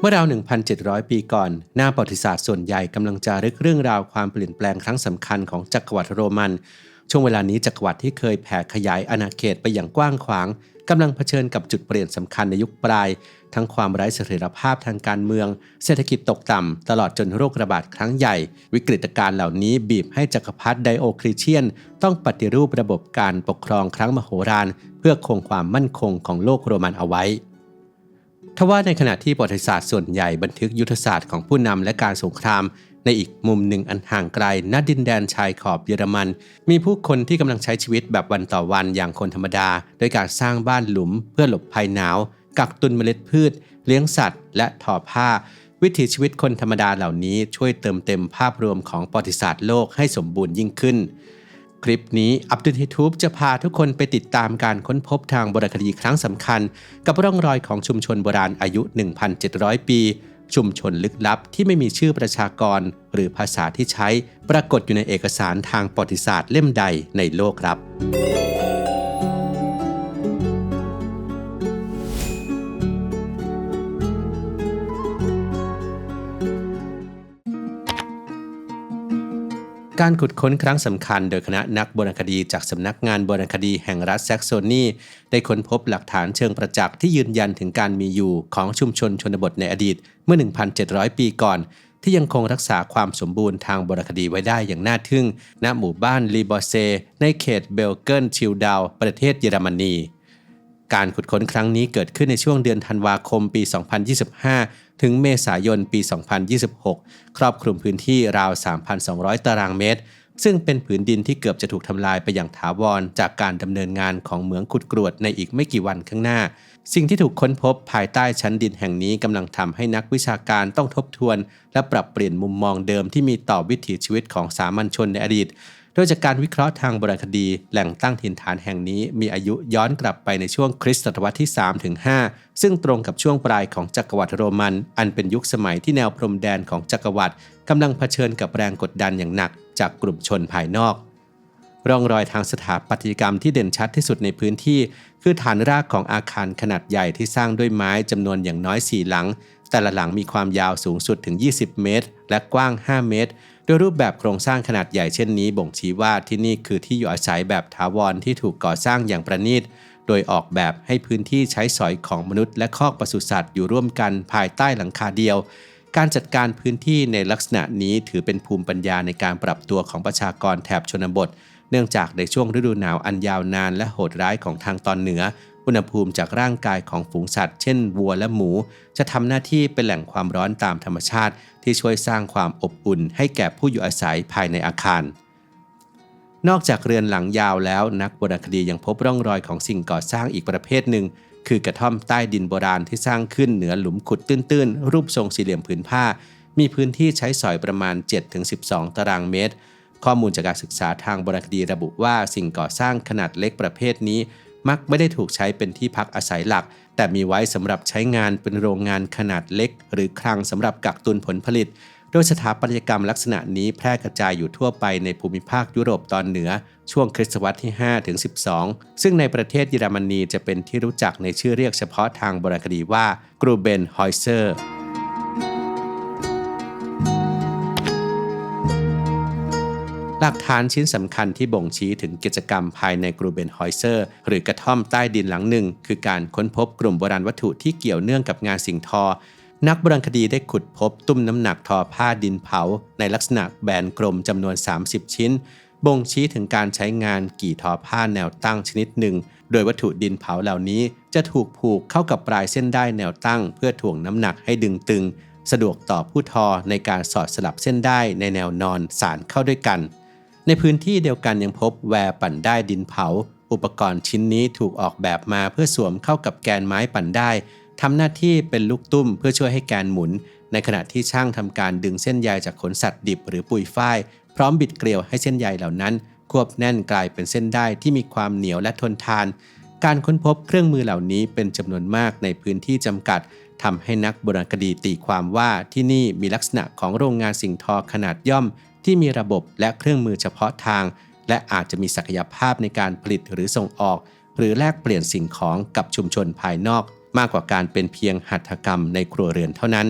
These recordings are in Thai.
เมื่อราว 1,700 ปีก่อนหน้าประวัติศาสตร์ส่วนใหญ่กำลังจารึกเรื่องราวความเปลี่ยนแปลงครั้งสำคัญของจักรวรรดิโรมันช่วงเวลานี้จักรวรรดิที่เคยแผ่ขยายอาณาเขตไปอย่างกว้างขวางกำลังเผชิญกับจุดเปลี่ยนสำคัญในยุคปลายทั้งความไร้เสถียรภาพทางการเมืองเศรษฐกิจตกต่ำตลอดจนโรคระบาดครั้งใหญ่วิกฤตการณ์เหล่านี้บีบให้จักรพรรดิไดโอคลีเชียนต้องปฏิรูประบบการปกครองครั้งมโหฬารเพื่อคงความมั่นคงของโลกโรมันเอาไว้ทว่าในขณะที่ประวัติศาสตร์ส่วนใหญ่บันทึกยุทธศาสตร์ของผู้นำและการสงครามในอีกมุมหนึ่งอันห่างไกลณดินแดนชายขอบเยอรมันมีผู้คนที่กำลังใช้ชีวิตแบบวันต่อวันอย่างคนธรรมดาโดยการสร้างบ้านหลุมเพื่อหลบภัยหนาวกักตุนเมล็ดพืชเลี้ยงสัตว์และทอผ้าวิถีชีวิตคนธรรมดาเหล่านี้ช่วยเติมเต็มภาพรวมของประวัติศาสตร์โลกให้สมบูรณ์ยิ่งขึ้นคลิปนี้อับดุลฮิทูบจะพาทุกคนไปติดตามการค้นพบทางโบราณคดีครั้งสำคัญกับร่องรอยของชุมชนโบราณอายุ 1,700 ปีชุมชนลึกลับที่ไม่มีชื่อประชากรหรือภาษาที่ใช้ปรากฏอยู่ในเอกสารทางประวัติศาสตร์เล่มใดในโลกครับการขุดค้นครั้งสำคัญโดยคณะนักโบราณคดีจากสำนักงานโบราณคดีแห่งรัฐแซกโซนีได้ค้นพบหลักฐานเชิงประจักษ์ที่ยืนยันถึงการมีอยู่ของชุมชนชนบทในอดีตเมื่อ 1,700 ปีก่อนที่ยังคงรักษาความสมบูรณ์ทางโบราณคดีไว้ได้อย่างน่าทึ่งณหมู่บ้านลีบอเซในเขตเบลเกิลชิลดาวประเทศเยอรมนีการขุดค้นครั้งนี้เกิดขึ้นในช่วงเดือนธันวาคมปี 2025 ถึงเมษายนปี 2026 ครอบคลุมพื้นที่ราว 3,200 ตารางเมตรซึ่งเป็นผืนดินที่เกือบจะถูกทำลายไปอย่างถาวรจากการดำเนินงานของเหมืองขุดกรวดในอีกไม่กี่วันข้างหน้าสิ่งที่ถูกค้นพบภายใต้ชั้นดินแห่งนี้กำลังทำให้นักวิชาการต้องทบทวนและปรับเปลี่ยนมุมมองเดิมที่มีต่อวิถีชีวิตของสามัญชนในอดีตโดยจากการวิเคราะห์ทางโบราณคดีแหล่งตั้งถิ่นฐานแห่งนี้มีอายุย้อนกลับไปในช่วงคริสตศตวรรษที่ 3-5 ซึ่งตรงกับช่วงปลายของจักรวรรดิโรมันอันเป็นยุคสมัยที่แนวพรมแดนของจักรวรรดิกำลังเผชิญกับแรงกดดันอย่างหนักจากกลุ่มชนภายนอกร่องรอยทางสถาปัตยกรรมที่เด่นชัดที่สุดในพื้นที่คือฐานรากของอาคารขนาดใหญ่ที่สร้างด้วยไม้จำนวนอย่างน้อย4หลังแต่ละหลังมีความยาวสูงสุดถึง20 เมตรและกว้าง5 เมตรโดยรูปแบบโครงสร้างขนาดใหญ่เช่นนี้บ่งชี้ว่าที่นี่คือที่อยู่อาศัยแบบถาวรที่ถูกก่อสร้างอย่างประณีตโดยออกแบบให้พื้นที่ใช้สอยของมนุษย์และคอกปศุสัตว์อยู่ร่วมกันภายใต้หลังคาเดียวการจัดการพื้นที่ในลักษณะนี้ถือเป็นภูมิปัญญาในการปรับตัวของประชากรแถบชนบทเนื่องจากในช่วงฤดูหนาวอันยาวนานและโหดร้ายของทางตอนเหนืออุณหภูมิจากร่างกายของฝูงสัตว์เช่นวัวและหมูจะทำหน้าที่เป็นแหล่งความร้อนตามธรรมชาติที่ช่วยสร้างความอบอุ่นให้แก่ผู้อยู่อาศัยภายในอาคารนอกจากเรือนหลังยาวแล้วนักโบราณคดียังพบร่องรอยของสิ่งก่อสร้างอีกประเภทหนึ่งคือกระท่อมใต้ดินโบราณที่สร้างขึ้นเหนือหลุมขุดตื้นๆรูปทรงสี่เหลี่ยมผืนผ้ามีพื้นที่ใช้สอยประมาณ 7-12 ตารางเมตรข้อมูลจากการศึกษาทางโบราณคดีระบุว่าสิ่งก่อสร้างขนาดเล็กประเภทนี้มักไม่ได้ถูกใช้เป็นที่พักอาศัยหลักแต่มีไว้สำหรับใช้งานเป็นโรงงานขนาดเล็กหรือคลังสำหรับกักตุนผลผลิตโดยสถาปัตยกรรมลักษณะนี้แพร่กระจายอยู่ทั่วไปในภูมิภาคยุโรปตอนเหนือช่วงคริสตศตวรรษที่ 5-12 ซึ่งในประเทศเยอรมนีจะเป็นที่รู้จักในชื่อเรียกเฉพาะทางโบราณคดีว่ากรูเบนฮอยเซอร์หลักฐานชิ้นสำคัญที่บ่งชี้ถึงกิจกรรมภายในกรูเบนฮอยเซอร์หรือกระท่อมใต้ดินหลังหนึ่งคือการค้นพบกลุ่มโบราณวัตถุที่เกี่ยวเนื่องกับงานสิ่งทอนักโบราณคดีได้ขุดพบตุ้มน้ำหนักทอผ้าดินเผาในลักษณะแบนกลมจำนวน30ชิ้นบ่งชี้ถึงการใช้งานกี่ทอผ้าแนวตั้งชนิดหนึ่งโดยวัตถุดินเผาเหล่านี้จะถูกผูกเข้ากับปลายเส้นด้ายแนวตั้งเพื่อถ่วงน้ำหนักให้ดึงตึงสะดวกต่อผู้ทอในการสอดสลับเส้นด้ายในแนวนอนสานเข้าด้วยกันในพื้นที่เดียวกันยังพบแวร์ปั่นด้ายดินเผาอุปกรณ์ชิ้นนี้ถูกออกแบบมาเพื่อสวมเข้ากับแกนไม้ปั่นได้ทำหน้าที่เป็นลูกตุ้มเพื่อช่วยให้แกนหมุนในขณะที่ช่างทำการดึงเส้นใยจากขนสัตว์ดิบหรือปุยฝ้ายพร้อมบิดเกลียวให้เส้นใยเหล่านั้นควบแน่นกลายเป็นเส้นด้ายที่มีความเหนียวและทนทานการค้นพบเครื่องมือเหล่านี้เป็นจำนวนมากในพื้นที่จำกัดทำให้นักโบราณคดีตีความว่าที่นี่มีลักษณะของโรงงานสิ่งทอขนาดย่อมที่มีระบบและเครื่องมือเฉพาะทางและอาจจะมีศักยภาพในการผลิตหรือส่งออกหรือแลกเปลี่ยนสิ่งของกับชุมชนภายนอก มากกว่าการเป็นเพียงหัตถกรรมในครัวเรือนเท่านั้น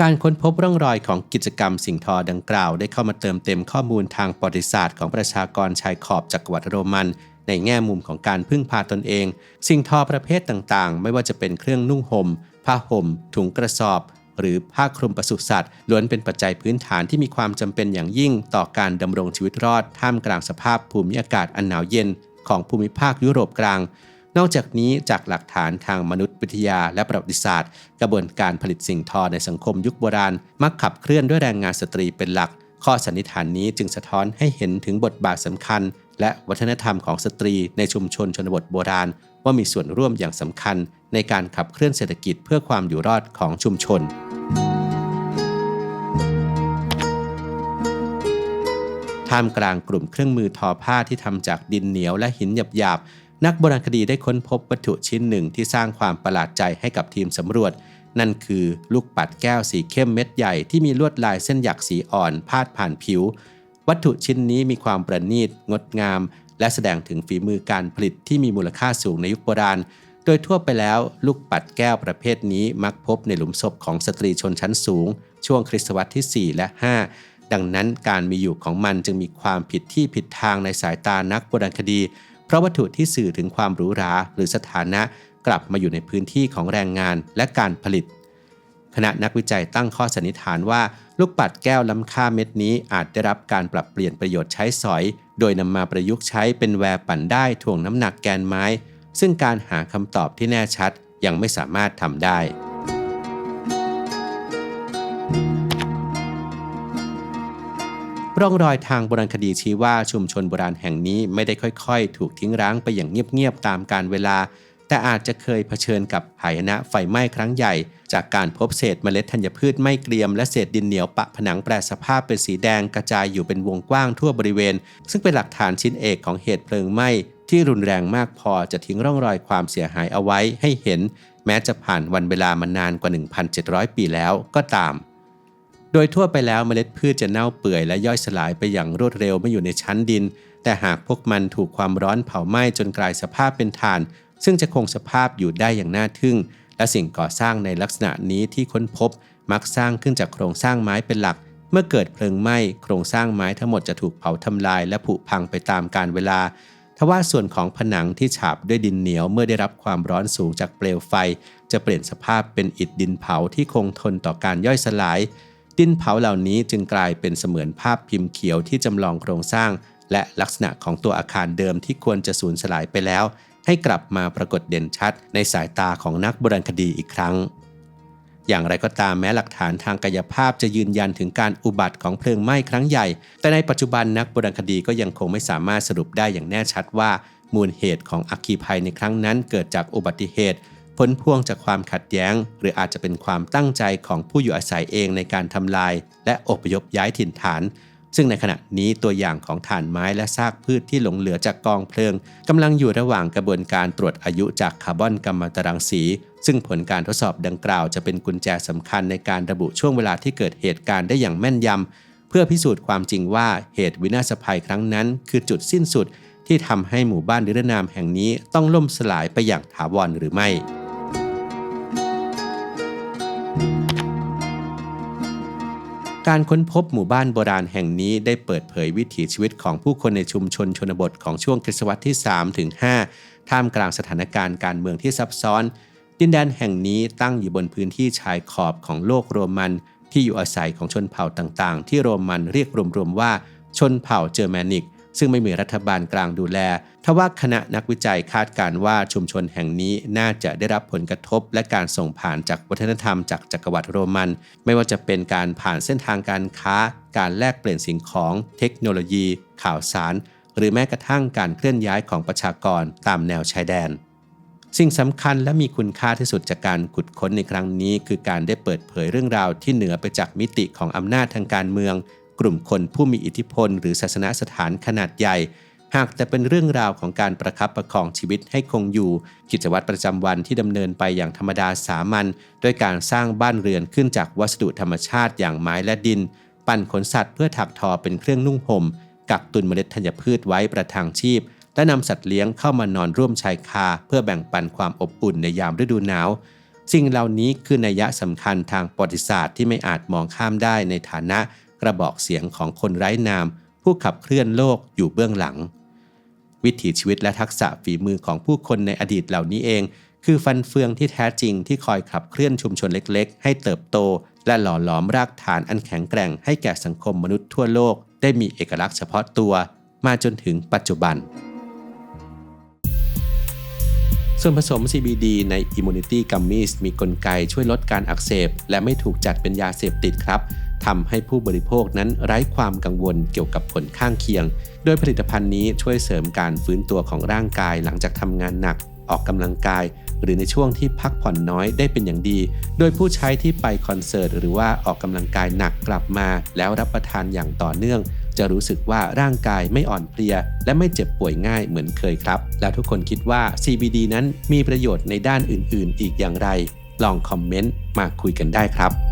การค้นพบร่องรอยของกิจกรรมสิ่งทอดังกล่าวได้เข้ามาเติมเต็มข้อมูลทางประวัติศาสตร์ของประชากรชายขอบจักรวรรดิโรมันในแง่มุมของการพึ่งพาตนเองสิ่งทอประเภทต่างๆไม่ว่าจะเป็นเครื่องนุ่งห่มผ้าห่มถุงกระสอบหรือผ้าคลุมปศุสัตว์ล้วนเป็นปัจจัยพื้นฐานที่มีความจำเป็นอย่างยิ่งต่อการดำรงชีวิตรอดท่ามกลางสภาพภูมิอากาศอันหนาวเย็นของภูมิภาคยุโรปกลางนอกจากนี้จากหลักฐานทางมนุษยวิทยาและประวัติศาสตร์กระบวนการผลิตสิ่งทอในสังคมยุคโบราณมักขับเคลื่อนด้วยแรงงานสตรีเป็นหลักข้อสันนิษฐานนี้จึงสะท้อนให้เห็นถึงบทบาทสำคัญและวัฒนธรรมของสตรีในชุมชนชนบทโบราณว่ามีส่วนร่วมอย่างสำคัญในการขับเคลื่อนเศรษฐกิจเพื่อความอยู่รอดของชุมชนท่ามกลางกลุ่มเครื่องมือทอผ้าที่ทำจากดินเหนียวและหินหยาบๆนักโบราณคดีได้ค้นพบวัตถุชิ้นหนึ่งที่สร้างความประหลาดใจให้กับทีมสำรวจนั่นคือลูกปัดแก้วสีเข้มเม็ดใหญ่ที่มีลวดลายเส้นหยักสีอ่อนพาดผ่านผิววัตถุชิ้นนี้มีความประณีตงดงามและแสดงถึงฝีมือการผลิตที่มีมูลค่าสูงในยุคโบราณโดยทั่วไปแล้วลูกปัดแก้วประเภทนี้มักพบในหลุมศพของสตรีชนชั้นสูงช่วงคริสตศตวรรษที่ 4 และ 5 ดังนั้นการมีอยู่ของมันจึงมีความผิดที่ผิดทางในสายตานักโบราณคดีเพราะวัตถุที่สื่อถึงความหรูหราหรือสถานะกลับมาอยู่ในพื้นที่ของแรงงานและการผลิตคณะนักวิจัยตั้งข้อสันนิษฐานว่าลูกปัดแก้วล้ำค่าเม็ดนี้อาจได้รับการปรับเปลี่ยนประโยชน์ใช้สอยโดยนำมาประยุกต์ใช้เป็นแวร์ปั่นได้ถ่วงน้ำหนักแกนไม้ซึ่งการหาคำตอบที่แน่ชัดยังไม่สามารถทำได้ร่องรอยทางโบราณคดีชี้ว่าชุมชนโบราณแห่งนี้ไม่ได้ค่อยๆถูกทิ้งร้างไปอย่างเงียบๆตามกาลเวลาแต่อาจจะเคยเผชิญกับหายนะไฟไหม้ครั้งใหญ่จากการพบเศษเมล็ดธัญพืชไม่เกรียมและเศษดินเหนียวปะผนังแปรสภาพเป็นสีแดงกระจายอยู่เป็นวงกว้างทั่วบริเวณซึ่งเป็นหลักฐานชิ้นเอกของเหตุเพลิงไหม้ที่รุนแรงมากพอจะทิ้งร่องรอยความเสียหายเอาไว้ให้เห็นแม้จะผ่านวันเวลามานานกว่า 1,700 ปีแล้วก็ตามโดยทั่วไปแล้วเมล็ดพืชจะเน่าเปื่อยและย่อยสลายไปอย่างรวดเร็วเมื่ออยู่ในชั้นดินแต่หากพวกมันถูกความร้อนเผาไหม้จนกลายสภาพเป็นถ่านซึ่งจะคงสภาพอยู่ได้อย่างน่าทึ่งและสิ่งก่อสร้างในลักษณะนี้ที่ค้นพบมักสร้างขึ้นจากโครงสร้างไม้เป็นหลักเมื่อเกิดเพลิงไหม้โครงสร้างไม้ทั้งหมดจะถูกเผาทำลายและผุพังไปตามกาลเวลาทว่าส่วนของผนังที่ฉาบด้วยดินเหนียวเมื่อได้รับความร้อนสูงจากเปลวไฟจะเปลี่ยนสภาพเป็นอิฐดินเผาที่คงทนต่อการย่อยสลายดินเผาเหล่านี้จึงกลายเป็นเสมือนภาพพิมพ์เขียวที่จำลองโครงสร้างและลักษณะของตัวอาคารเดิมที่ควรจะสูญสลายไปแล้วให้กลับมาปรากฏเด่นชัดในสายตาของนักโบราณคดีอีกครั้งอย่างไรก็ตามแม้หลักฐานทางกายภาพจะยืนยันถึงการอุบัติของเพลิงไหม้ครั้งใหญ่แต่ในปัจจุบันนักโบราณคดีก็ยังคงไม่สามารถสรุปได้อย่างแน่ชัดว่ามูลเหตุของอัคคีภัยในครั้งนั้นเกิดจากอุบัติเหตุผลพวงจากความขัดแย้งหรืออาจจะเป็นความตั้งใจของผู้อยู่อาศัยเองในการทำลายและอพยพย้ายถิ่นฐานซึ่งในขณะนี้ตัวอย่างของถ่านไม้และซากพืชที่หลงเหลือจากกองเพลิงกำลังอยู่ระหว่างกระบวนการตรวจอายุจากคาร์บอนกัมมันตรังสีซึ่งผลการทดสอบดังกล่าวจะเป็นกุญแจสำคัญในการระบุช่วงเวลาที่เกิดเหตุการณ์ได้อย่างแม่นยำเพื่อพิสูจน์ความจริงว่าเหตุวินาศภัยครั้งนั้นคือจุดสิ้นสุดที่ทำให้หมู่บ้านนิรนามแห่งนี้ต้องล่มสลายไปอย่างถาวรหรือไม่การค้นพบหมู่บ้านโบราณแห่งนี้ได้เปิดเผยวิถีชีวิตของผู้คนในชุมชนชนบทของช่วงคริสตศตวรรษที่ 3-5 ท่ามกลางสถานการณ์การเมืองที่ซับซ้อนดินแดนแห่งนี้ตั้งอยู่บนพื้นที่ชายขอบของโลกโรมันที่อยู่อาศัยของชนเผ่าต่างๆที่โรมันเรียกรวมๆว่าชนเผ่าเจอร์แมนิกซึ่งไม่มีรัฐบาลกลางดูแลทว่าคณะนักวิจัยคาดการณ์ว่าชุมชนแห่งนี้น่าจะได้รับผลกระทบและการส่งผ่านจากวัฒนธรรมจากจักรวรรดิโรมันไม่ว่าจะเป็นการผ่านเส้นทางการค้าการแลกเปลี่ยนสิ่งของเทคโนโลยีข่าวสารหรือแม้กระทั่งการเคลื่อนย้ายของประชากรตามแนวชายแดนสิ่งสำคัญและมีคุณค่าที่สุดจากการขุดค้นในครั้งนี้คือการได้เปิดเผยเรื่องราวที่เหนือไปจากมิติของอำนาจทางการเมืองกลุ่มคนผู้มีอิทธิพลหรือศาสนสถานขนาดใหญ่หากแต่เป็นเรื่องราวของการประคับประคองชีวิตให้คงอยู่กิจวัตรประจำวันที่ดำเนินไปอย่างธรรมดาสามัญด้วยการสร้างบ้านเรือนขึ้นจากวัสดุธรรมชาติอย่างไม้และดินปั่นขนสัตว์เพื่อถักทอเป็นเครื่องนุ่งห่มกักตุนเมล็ดธัญพืชไว้ประทังชีพ และนำสัตว์เลี้ยงเข้ามานอนร่วมชายคาเพื่อแบ่งปันความอบอุ่นในยามฤดูหนาวสิ่งเหล่านี้คือนัยยะสำคัญทางประวัติศาสตร์ที่ไม่อาจมองข้ามได้ในฐานะกระบอกเสียงของคนไร้นามผู้ขับเคลื่อนโลกอยู่เบื้องหลังวิถีชีวิตและทักษะฝีมือของผู้คนในอดีตเหล่านี้เองคือฟันเฟืองที่แท้จริงที่คอยขับเคลื่อนชุมชนเล็กๆให้เติบโตและหล่อหลอมรากฐานอันแข็งแกร่งให้แก่สังคมมนุษย์ทั่วโลกได้มีเอกลักษณ์เฉพาะตัวมาจนถึงปัจจุบันส่วนผสม CBD ใน Immunity Gummies มีกลไกช่วยลดการอักเสบและไม่ถูกจัดเป็นยาเสพติดครับทำให้ผู้บริโภคนั้นไร้ความกังวลเกี่ยวกับผลข้างเคียงโดยผลิตภัณฑ์นี้ช่วยเสริมการฟื้นตัวของร่างกายหลังจากทำงานหนักออกกำลังกายหรือในช่วงที่พักผ่อนน้อยได้เป็นอย่างดีโดยผู้ใช้ที่ไปคอนเสิร์ตหรือว่าออกกำลังกายหนักกลับมาแล้วรับประทานอย่างต่อเนื่องจะรู้สึกว่าร่างกายไม่อ่อนเพลียและไม่เจ็บป่วยง่ายเหมือนเคยครับแล้วทุกคนคิดว่า CBD นั้นมีประโยชน์ในด้านอื่นๆอีกอย่างไรลองคอมเมนต์มาคุยกันได้ครับ